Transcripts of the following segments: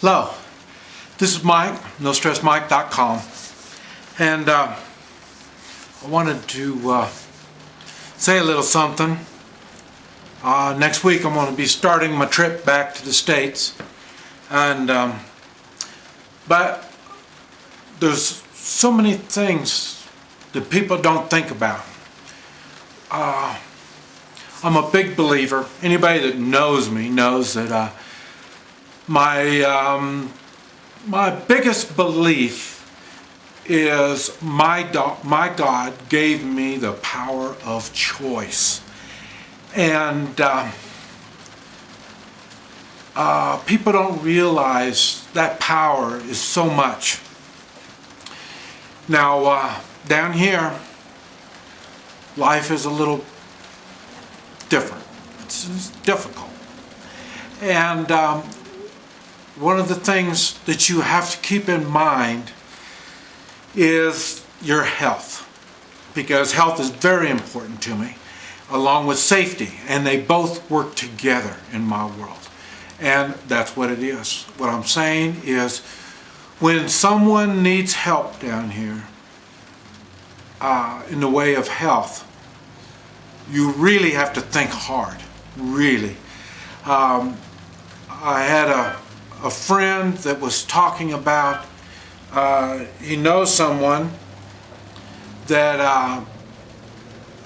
Hello, this is Mike, NoStressMike.com, and I wanted to say a little something. Next week I'm going to be starting my trip back to the States, and but there's so many things that people don't think about. I'm a big believer. Anybody that knows me knows that my biggest belief is my God gave me the power of choice, and people don't realize that power is so much. Now down here, life is a little different. It's difficult, and one of the things that you have to keep in mind is your health, because health is very important to me, along with safety, and they both work together in my world, and that's what it is. What I'm saying is, when someone needs help down here in the way of health, you really have to think hard, really. I had a friend that was talking about he knows someone that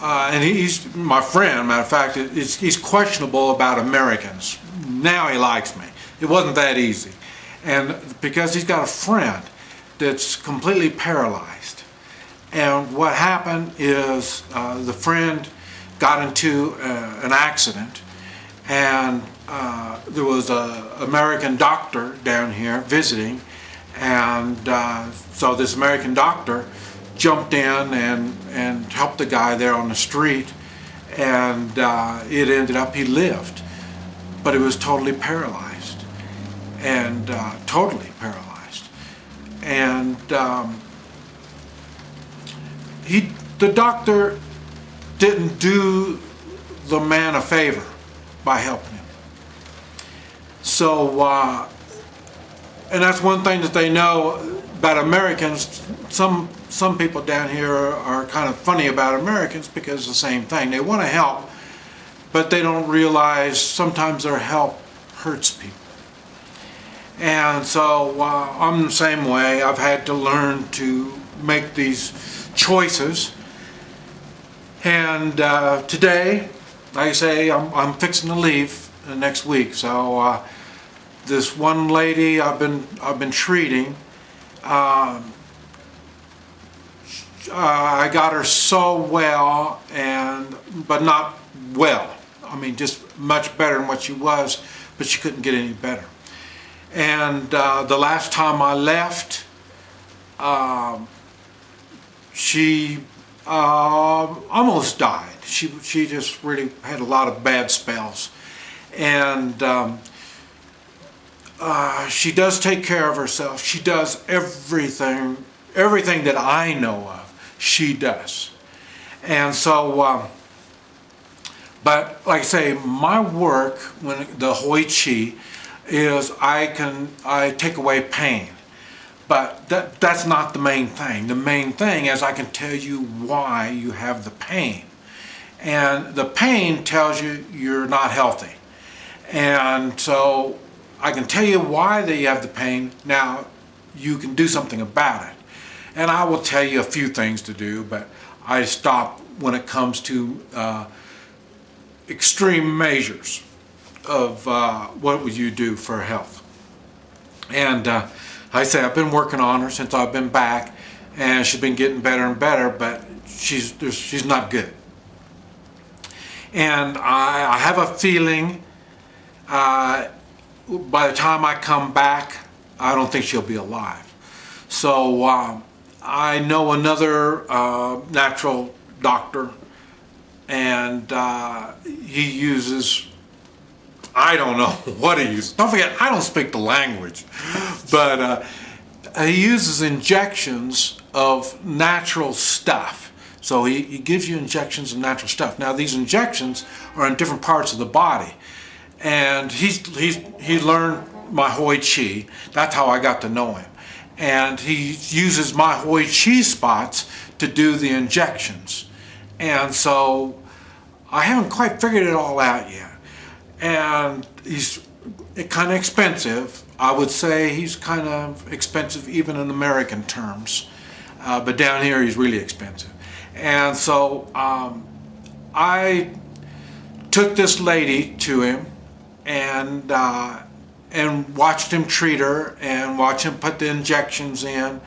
and he's my friend. Matter of fact, he's questionable about Americans. Now he likes me. It wasn't that easy, and because he's got a friend that's completely paralyzed, and what happened is the friend got into an accident, and there was an American doctor down here visiting, and so this American doctor jumped in and helped the guy there on the street, and it ended up he lived, but he was totally paralyzed, and and the doctor didn't do the man a favor by helping him. So, and that's one thing that they know about Americans. Some people down here are kind of funny about Americans because it's the same thing. They want to help, but they don't realize sometimes their help hurts people. And so I'm the same way. I've had to learn to make these choices. And today, like I say, I'm fixing to leave next week. So this one lady I've been treating, I got her so well, but not well. I mean, just much better than what she was, but she couldn't get any better. And the last time I left, she almost died. She just really had a lot of bad spells, and she does take care of herself. She does everything that I know of, she does. And so, but like I say, my work, when the Hoi Chi, is I take away pain. But that's not the main thing. The main thing is I can tell you why you have the pain. And the pain tells you you're not healthy. And so I can tell you why that you have the pain. Now you can do something about it. And I will tell you a few things to do, but I stop when it comes to extreme measures of what would you do for health. And I say I've been working on her since I've been back, and she's been getting better and better, but she's not good. And I have a feeling by the time I come back, I don't think she'll be alive. So I know another natural doctor, and he uses, I don't know what he uses. Don't forget, I don't speak the language. But he uses injections of natural stuff. So he gives you injections of natural stuff. Now these injections are in different parts of the body. And he learned called my Hoi Chi. That's how I got to know him. And he uses my Hoi Chi spots to do the injections. And so I haven't quite figured it all out yet. And he's kind of expensive. I would say he's kind of expensive even in American terms. But down here he's really expensive. And so I took this lady to him and watched him treat her and watched him put the injections in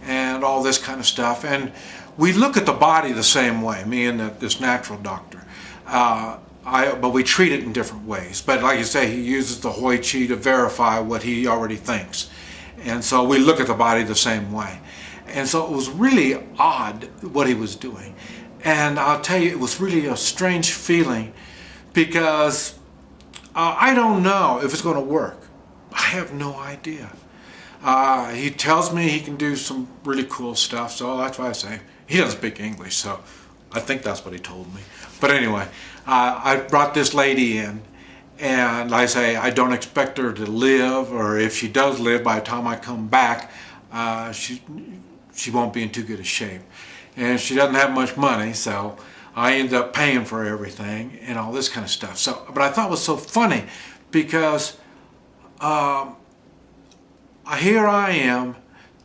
and all this kind of stuff. And we look at the body the same way, me and this natural doctor. But we treat it in different ways. But like you say, he uses the Hoi Chi to verify what he already thinks. And so we look at the body the same way. And so it was really odd what he was doing. And I'll tell you, it was really a strange feeling because I don't know if it's going to work. I have no idea. He tells me he can do some really cool stuff, so that's why I say he doesn't speak English, so I think that's what he told me. But anyway, I brought this lady in, and like I say, I don't expect her to live, or if she does live, by the time I come back, she won't be in too good a shape. And she doesn't have much money, so I end up paying for everything and all this kind of stuff. So, but I thought it was so funny because here I am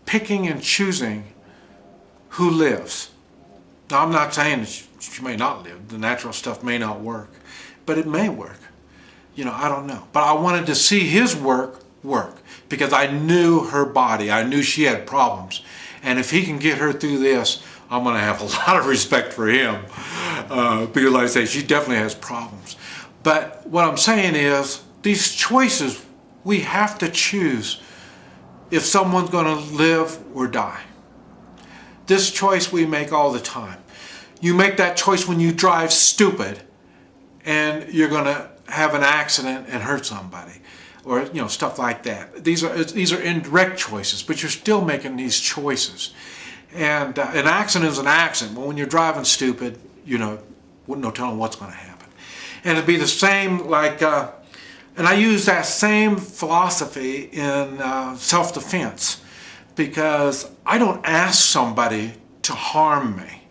picking and choosing who lives. Now, I'm not saying that she may not live. The natural stuff may not work, but it may work. You know, I don't know. But I wanted to see his work because I knew her body. I knew she had problems. And if he can get her through this, I'm going to have a lot of respect for him because, like I say, she definitely has problems. But what I'm saying is, these choices, we have to choose if someone's going to live or die. This choice we make all the time. You make that choice when you drive stupid and you're going to have an accident and hurt somebody, or you know, stuff like that. These are indirect choices, but you're still making these choices. And an accident is an accident. But when you're driving stupid, you know, no telling what's going to happen. And it'd be the same like, and I use that same philosophy in self-defense, because I don't ask somebody to harm me.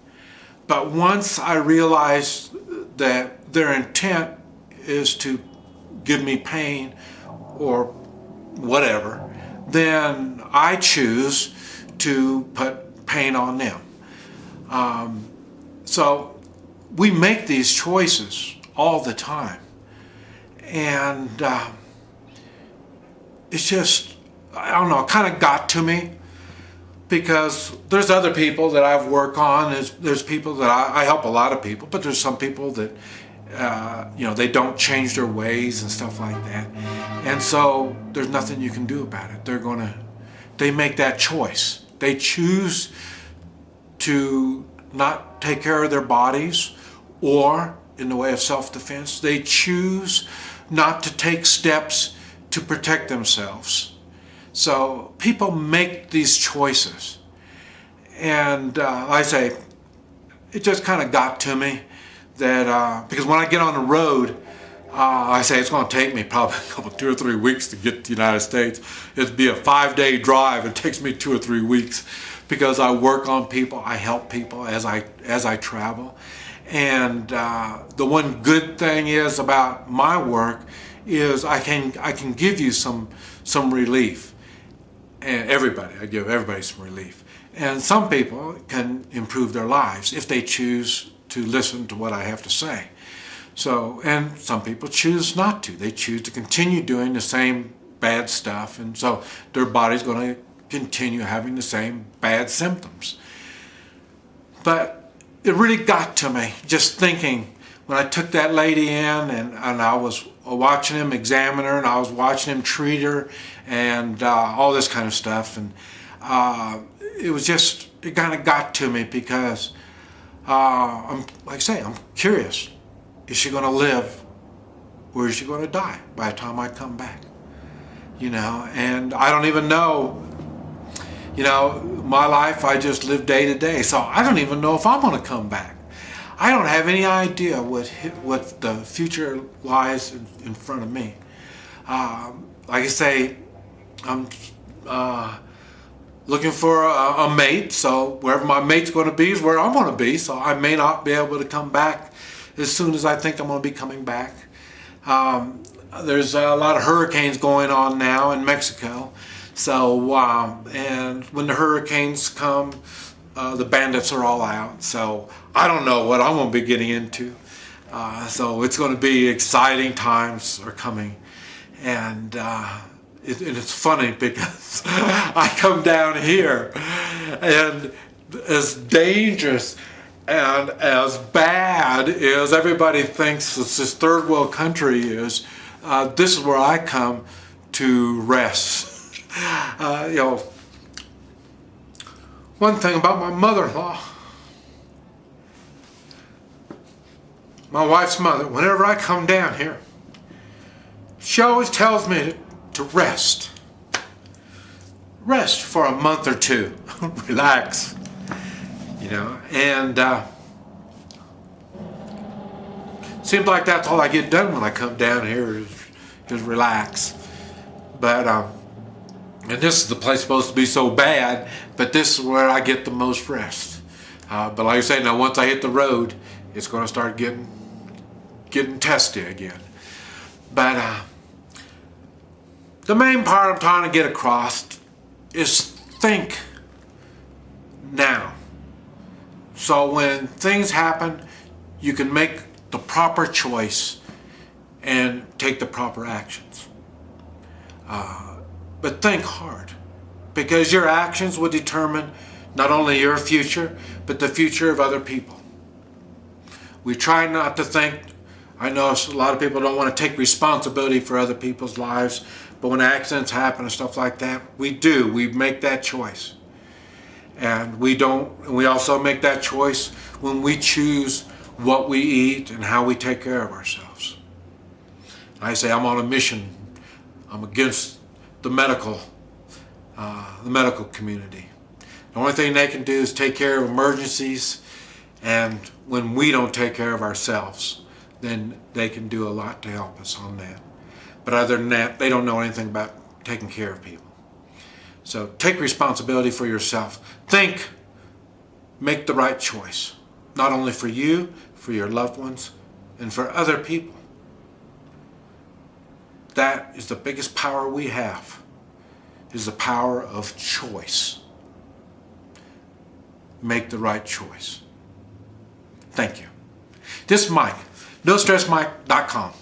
But once I realize that their intent is to give me pain or whatever, then I choose to put pain on them. So we make these choices all the time. And it's just, I don't know, it kind of got to me because there's other people that I've worked on. There's people that I help a lot of people, but there's some people that, you know, they don't change their ways and stuff like that. And so there's nothing you can do about it. They make that choice. They choose to not take care of their bodies, or in the way of self-defense, they choose not to take steps to protect themselves. So people make these choices. And I say, it just kind of got to me that, because when I get on the road, I say it's going to take me probably 2 or 3 weeks to get to the United States. It'd be a 5-day drive. It takes me 2 or 3 weeks because I work on people, I help people as I travel. And the one good thing is about my work is I can give you some relief, and I give everybody some relief. And some people can improve their lives if they choose to listen to what I have to say. So, and some people choose not to. They choose to continue doing the same bad stuff, and so their body's going to continue having the same bad symptoms. But it really got to me just thinking when I took that lady in and I was watching him examine her and I was watching him treat her and all this kind of stuff. And it kind of got to me because like I say, I'm curious. Is she going to live or is she going to die by the time I come back? You know, and I don't even know. You know, my life, I just live day to day, so I don't even know if I'm going to come back. I don't have any idea what the future lies in front of me. like I say, I'm looking for a mate, so wherever my mate's going to be is where I'm going to be, so I may not be able to come back as soon as I think I'm going to be coming back. There's a lot of hurricanes going on now in Mexico, so and when the hurricanes come, the bandits are all out, so I don't know what I'm going to be getting into. So it's going to be exciting times are coming, and it's funny because I come down here, and as dangerous and as bad as everybody thinks this third world country is, this is where I come to rest. You know, one thing about my mother-in-law, my wife's mother, whenever I come down here, she always tells me to rest. Rest for a month or two. Relax. You know, and seems like that's all I get done when I come down here is relax. But and this is the place supposed to be so bad, but this is where I get the most rest. But like I say, now once I hit the road, it's going to start getting testy again. But the main part I'm trying to get across is think now. So when things happen, you can make the proper choice and take the proper actions. But think hard, because your actions will determine not only your future, but the future of other people. We try not to think. I know a lot of people don't want to take responsibility for other people's lives, but when accidents happen and stuff like that, we do. We make that choice. And we also make that choice when we choose what we eat and how we take care of ourselves. I say I'm on a mission. I'm against the medical community. The only thing they can do is take care of emergencies, and when we don't take care of ourselves, then they can do a lot to help us on that. But other than that, they don't know anything about taking care of people. So take responsibility for yourself. Think, make the right choice, not only for you, for your loved ones, and for other people. That is the biggest power we have, is the power of choice. Make the right choice. Thank you. This is Mike, NoStressMike.com.